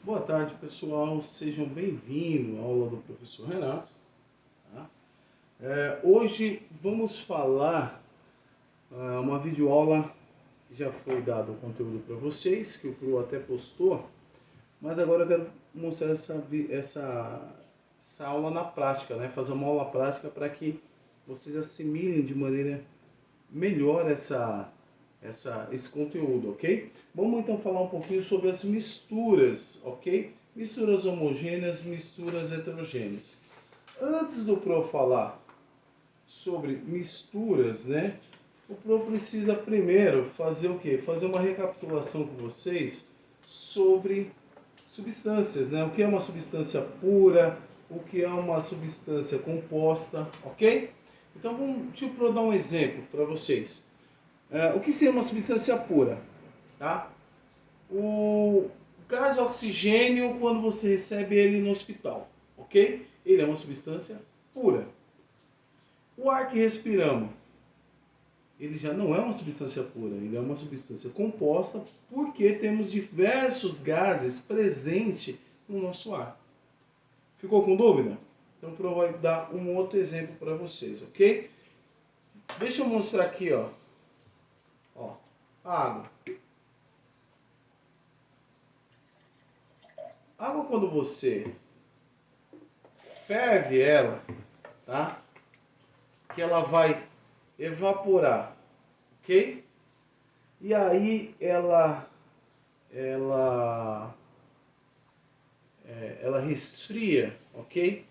Boa tarde, pessoal. Sejam bem-vindos à aula do professor Renato. Tá? Hoje vamos falar uma videoaula que já foi dado o conteúdo para vocês, que o Pro até postou, mas agora eu quero mostrar essa aula na prática, né? Fazer uma aula prática para que vocês assimilem de maneira melhor esse conteúdo, ok? Vamos então falar um pouquinho sobre as misturas, ok? Misturas homogêneas, misturas heterogêneas. Antes do Pro falar sobre misturas, né? O Pro precisa primeiro fazer o quê? Fazer uma recapitulação com vocês sobre substâncias, né? O que é uma substância pura, o que é uma substância composta, ok? Então, deixa eu Pro dar um exemplo para vocês. O que seria uma substância pura? Tá? O gás oxigênio, quando você recebe ele no hospital, ok? Ele é uma substância pura. O ar que respiramos, ele já não é uma substância pura, ele é uma substância composta porque temos diversos gases presentes no nosso ar. Ficou com dúvida? Então, eu vou dar um outro exemplo para vocês, ok? Deixa eu mostrar aqui, ó. Água. Água, quando você ferve ela, tá? Que ela vai evaporar, ok? E aí ela resfria, ok?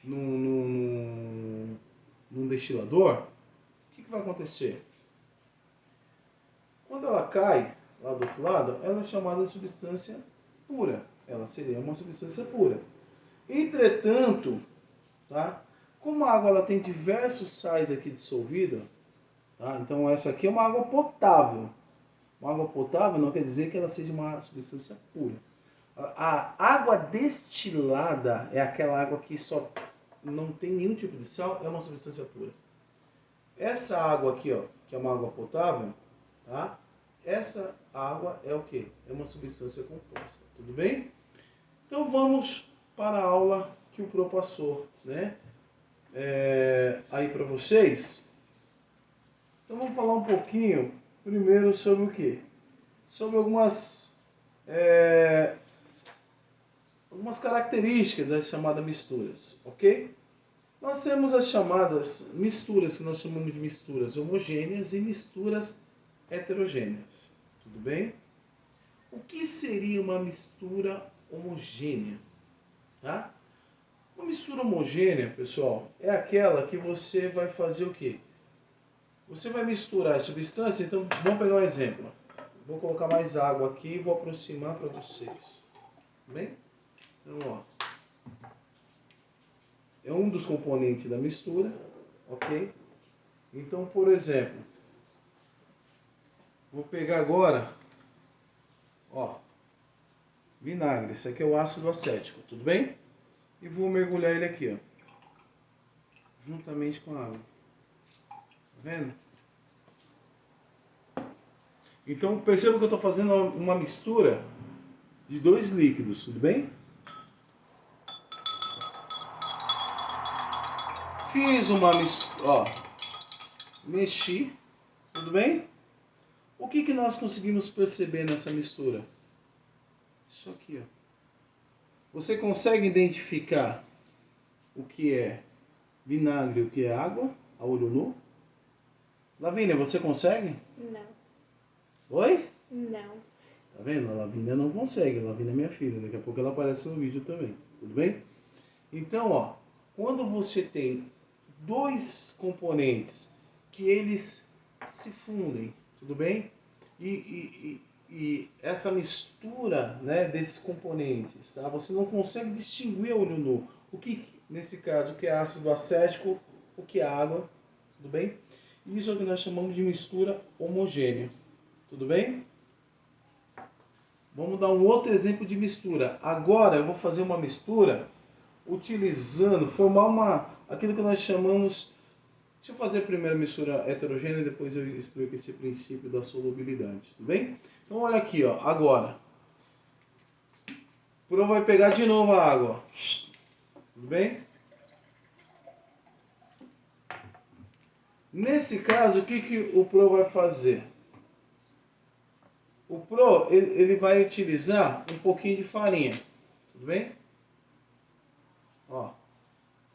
Num destilador. O que vai acontecer? Quando ela cai lá do outro lado, ela é chamada de substância pura. Ela seria uma substância pura. Entretanto, tá? Como a água ela tem diversos sais aqui dissolvidos, tá? Então essa aqui é uma água potável. Uma água potável não quer dizer que ela seja uma substância pura. A água destilada é aquela água que só não tem nenhum tipo de sal, é uma substância pura. Essa água aqui, ó, que é uma água potável, tá? Essa água é o que? É uma substância composta, tudo bem? Então vamos para a aula que o Pro passou, né? Aí para vocês. Então vamos falar um pouquinho primeiro sobre o que? Sobre algumas características das chamadas misturas, ok? Nós temos as chamadas misturas, que nós chamamos de misturas homogêneas e misturas heterogêneas, tudo bem? O que seria uma mistura homogênea? Tá? Uma mistura homogênea, pessoal, é aquela que você vai fazer o quê? Você vai misturar as substâncias, então vamos pegar um exemplo. Vou colocar mais água aqui e vou aproximar para vocês. Bem? Então, ó. É um dos componentes da mistura, ok? Então, por exemplo, vou pegar agora, ó, vinagre. Esse aqui é o ácido acético, tudo bem? E vou mergulhar ele aqui, ó, juntamente com a água. Tá vendo? Então, perceba que eu estou fazendo uma mistura de dois líquidos, tudo bem? Fiz uma mistura, ó, mexi, tudo bem? O que nós conseguimos perceber nessa mistura? Isso aqui, ó. Você consegue identificar o que é vinagre e o que é água a olho nu? Lavínia, você consegue? Não. Oi? Não. Tá vendo? A Lavínia não consegue. A Lavínia é minha filha. Daqui a pouco ela aparece no vídeo também. Tudo bem? Então, ó, quando você tem dois componentes que eles se fundem, tudo bem? E essa mistura, né, desses componentes, tá? Você não consegue distinguir a olho nu. O que, nesse caso, o que é ácido acético, o que é água, tudo bem? Isso é o que nós chamamos de mistura homogênea, tudo bem? Vamos dar um outro exemplo de mistura. Agora eu vou fazer uma mistura utilizando, formar aquilo que nós chamamos. Deixa eu fazer primeiro a mistura heterogênea e depois eu explico esse princípio da solubilidade, tudo bem? Então olha aqui, ó, agora. Pro vai pegar de novo a água. Tudo bem? Nesse caso, o que o Pro vai fazer? O Pro, ele vai utilizar um pouquinho de farinha. Tudo bem? Ó,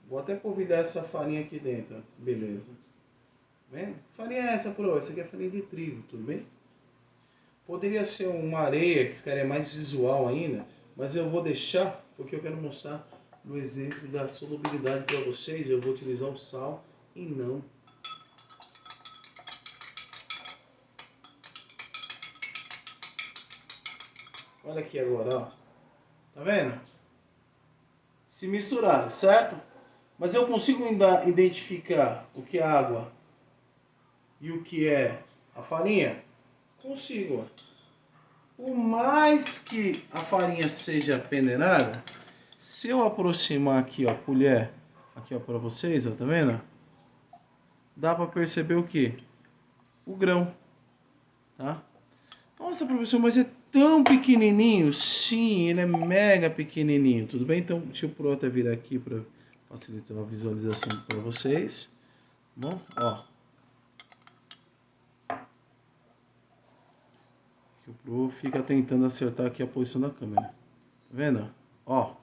vou até polvilhar essa farinha aqui dentro. Beleza. Tá vendo? Farinha é essa, Pro? Essa aqui é farinha de trigo, tudo bem? Poderia ser uma areia, que ficaria mais visual ainda, mas eu vou deixar, porque eu quero mostrar no exemplo da solubilidade para vocês. Eu vou utilizar o sal e não. Olha aqui agora, ó. Tá vendo? Se misturar, certo? Mas eu consigo ainda identificar o que é água e o que é a farinha? Consigo. Por mais que a farinha seja peneirada, se eu aproximar aqui, ó, a colher, aqui, ó, para vocês, ó, tá vendo? Dá para perceber o que? O grão, tá? Nossa, professor, mas é tão pequenininho? Sim, ele é mega pequenininho, tudo bem? Então, deixa eu até virar aqui para facilitar a visualização para vocês. Bom, ó. O Pro fica tentando acertar aqui a posição da câmera. Tá vendo? Ó.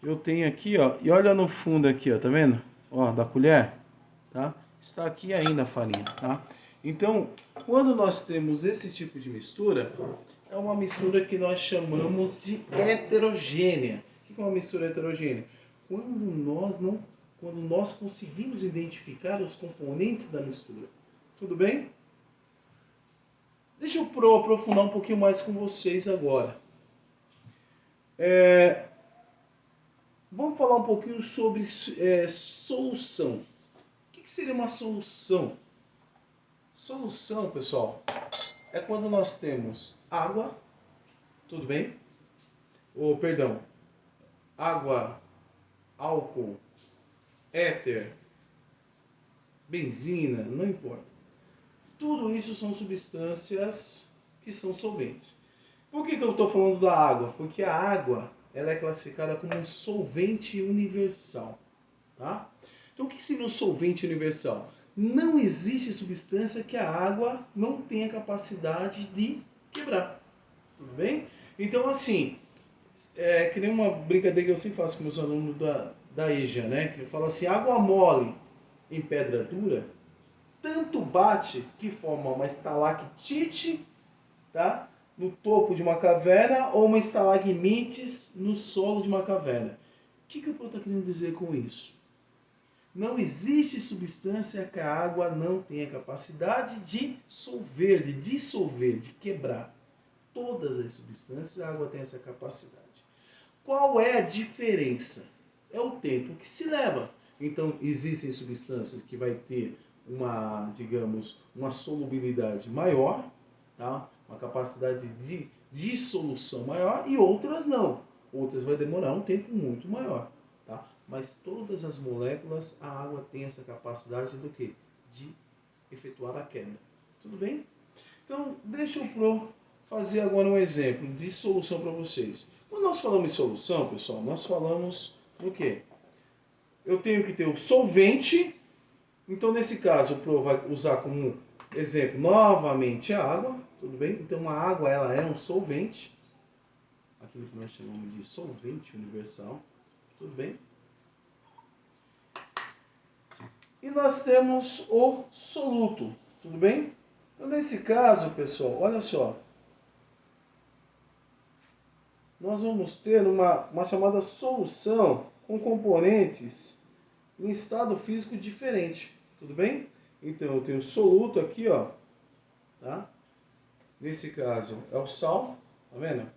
Eu tenho aqui, ó. E olha no fundo aqui, ó. Tá vendo? Ó, da colher. Tá? Está aqui ainda a farinha, tá? Então, quando nós temos esse tipo de mistura, é uma mistura que nós chamamos de heterogênea. O que é uma mistura heterogênea? Quando nós conseguimos identificar os componentes da mistura. Tudo bem? Deixa eu aprofundar um pouquinho mais com vocês agora. Vamos falar um pouquinho sobre solução. O que seria uma solução? Solução, pessoal, é quando nós temos água, tudo bem? Perdão, água, álcool, éter, benzina, não importa. Tudo isso são substâncias que são solventes. Por que eu estou falando da água? Porque a água ela é classificada como um solvente universal. Tá? Então o que seria um solvente universal? Não existe substância que a água não tenha capacidade de quebrar. Tudo bem? Então assim, que nem uma brincadeira que eu sempre faço com meus alunos da EJA, né? Que eu falo assim, água mole em pedra dura, tanto bate que forma uma estalactite, tá? No topo de uma caverna ou uma estalagmites no solo de uma caverna. O que eu estou querendo dizer com isso? Não existe substância que a água não tenha capacidade de solver, de dissolver, de quebrar. Todas as substâncias a água tem essa capacidade. Qual é a diferença? É o tempo que se leva. Então, existem substâncias que vai ter uma, digamos, uma solubilidade maior, tá? Uma capacidade de dissolução maior e outras não. Outras vai demorar um tempo muito maior, tá? Mas todas as moléculas, a água tem essa capacidade do quê? De efetuar a quebra. Tudo bem? Então, deixa eu fazer agora um exemplo de solução para vocês. Quando nós falamos em solução, pessoal, nós falamos do quê? Eu tenho que ter o solvente. Então, nesse caso, o Pro vai usar como exemplo novamente a água. Tudo bem? Então, a água ela é um solvente. Aquilo que nós chamamos de solvente universal. Tudo bem? E nós temos o soluto. Tudo bem? Então, nesse caso, pessoal, olha só. Nós vamos ter uma chamada solução com componentes em estado físico diferente, tudo bem? Então eu tenho soluto aqui, ó, tá? Nesse caso é o sal, tá vendo?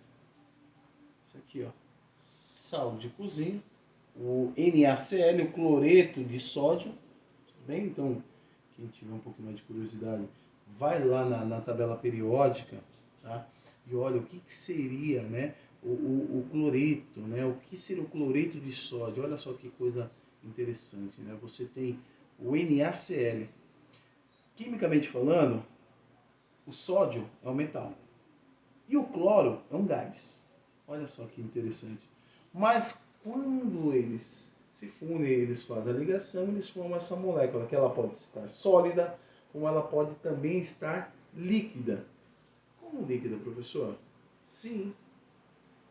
Isso aqui, ó, sal de cozinha, o NaCl, o cloreto de sódio, tudo bem? Então quem tiver um pouquinho mais de curiosidade, vai lá na tabela periódica, tá? E olha o que seria, né? O cloreto, né? O que seria o cloreto de sódio? Olha só que coisa interessante, né? Você tem o NaCl. Quimicamente falando, o sódio é um metal. E o cloro é um gás. Olha só que interessante. Mas quando eles se fundem, eles fazem a ligação, eles formam essa molécula, que ela pode estar sólida, como ela pode também estar líquida. Como líquida, professor? Sim,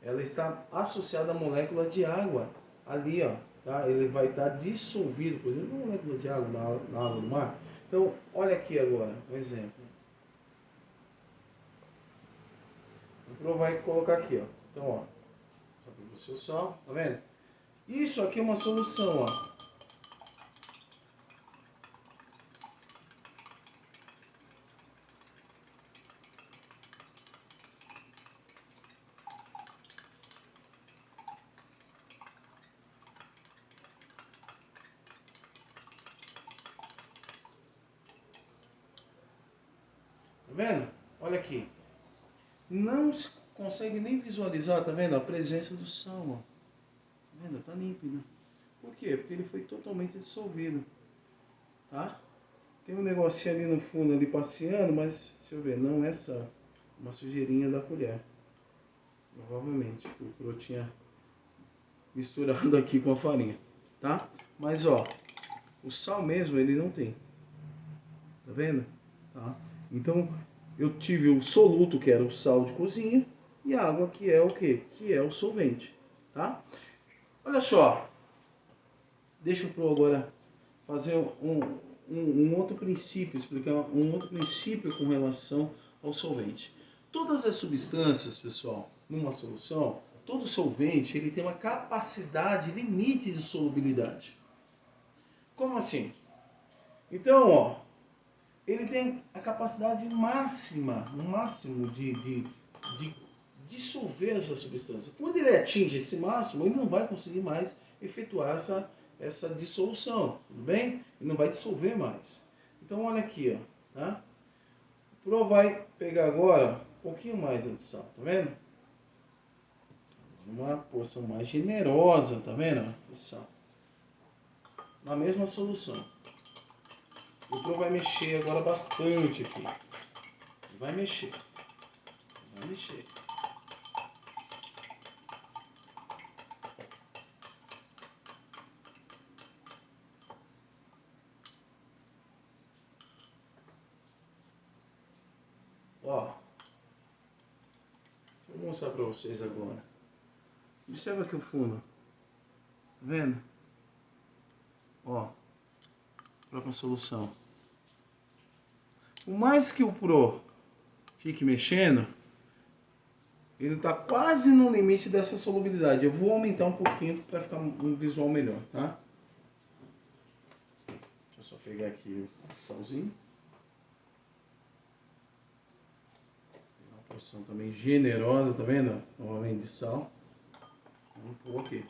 ela está associada à molécula de água. Ali, ó, tá? Ele vai estar dissolvido, por exemplo, uma molécula de água na água do mar. Então, olha aqui agora, um exemplo. O Pro vai colocar aqui, ó. Então, ó, só para você o sal, tá vendo? Isso aqui é uma solução, ó. Tá vendo? Olha aqui. Não se consegue nem visualizar, tá vendo? A presença do sal, ó. Tá vendo? Tá límpido. Por quê? Porque ele foi totalmente dissolvido, tá? Tem um negocinho ali no fundo, ali passeando, mas, deixa eu ver, não é sal. Uma sujeirinha da colher. Provavelmente, o Pro tinha misturado aqui com a farinha, tá? Mas, ó, o sal mesmo, ele não tem. Tá vendo? Tá? Então, eu tive o soluto, que era o sal de cozinha, e a água, que é o quê? Que é o solvente, tá? Olha só, deixa eu agora fazer um outro princípio, explicar um outro princípio com relação ao solvente. Todas as substâncias, pessoal, numa solução, todo solvente ele tem uma capacidade limite de solubilidade. Como assim? Então, ó, ele tem a capacidade máxima, no máximo de dissolver essa substância. Quando ele atinge esse máximo, ele não vai conseguir mais efetuar essa dissolução, tudo bem? Ele não vai dissolver mais. Então olha aqui, ó, tá? O Pro vai pegar agora um pouquinho mais de sal, tá vendo? Uma porção mais generosa, tá vendo? De sal. Na mesma solução. O Pro vai mexer agora bastante aqui. Vai mexer. Vai mexer. Ó, vou mostrar para vocês agora. Observa aqui o fundo. Tá vendo? Ó, própria solução. Por mais que o Pro fique mexendo, ele está quase no limite dessa solubilidade. Eu vou aumentar um pouquinho para ficar um visual melhor, tá? Deixa eu só pegar aqui o salzinho. Uma porção também generosa, tá vendo? Novamente de sal. Vamos pôr aqui.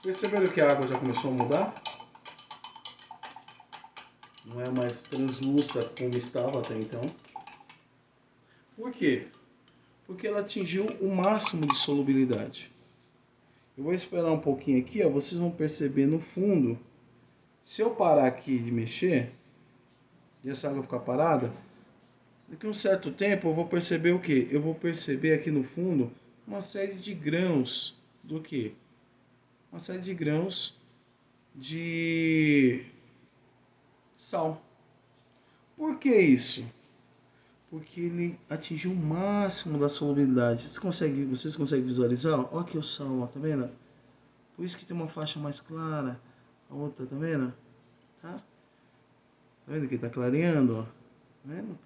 Vocês perceberam que a água já começou a mudar? Não é mais translúcida como estava até então. Por quê? Porque ela atingiu o máximo de solubilidade. Eu vou esperar um pouquinho aqui, ó, vocês vão perceber no fundo. Se eu parar aqui de mexer, e essa água ficar parada, daqui a um certo tempo eu vou perceber o quê? Eu vou perceber aqui no fundo uma série de grãos do quê? Uma série de grãos de sal. Por que isso? Porque ele atingiu o máximo da solubilidade. Vocês conseguem visualizar? Olha aqui o sal, ó, tá vendo? Por isso que tem uma faixa mais clara, a outra, tá vendo? Tá? Tá vendo que tá clareando, ó? Tá vendo?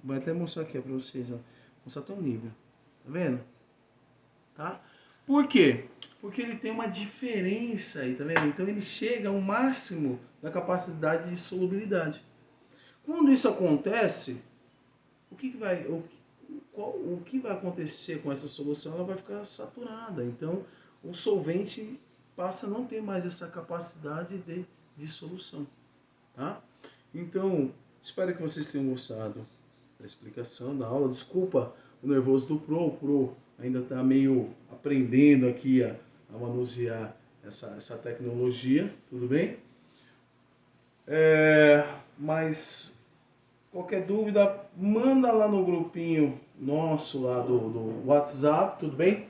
Vai até mostrar aqui, ó, pra vocês, ó. Mostrar até o nível. Tá vendo? Tá? Por quê? Porque ele tem uma diferença aí, tá vendo? Então ele chega ao máximo da capacidade de solubilidade. Quando isso acontece, o que vai acontecer com essa solução? Ela vai ficar saturada. Então, o solvente passa a não ter mais essa capacidade de dissolução. Tá? Então, espero que vocês tenham gostado da explicação da aula. Desculpa o nervoso do Pro. O Pro ainda está meio aprendendo aqui a manusear essa tecnologia. Tudo bem? Mas Qualquer dúvida, manda lá no grupinho nosso lá do WhatsApp, tudo bem?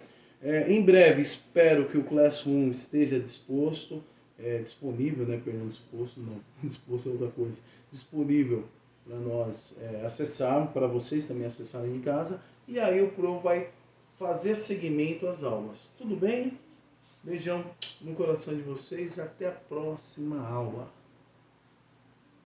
Em breve, espero que o Classroom esteja disponível, né? Perdão, disposto, não, disposto é outra coisa. Disponível para nós acessarmos, para vocês também acessarem em casa. E aí o Pro vai fazer seguimento às aulas. Tudo bem? Beijão no coração de vocês. Até a próxima aula.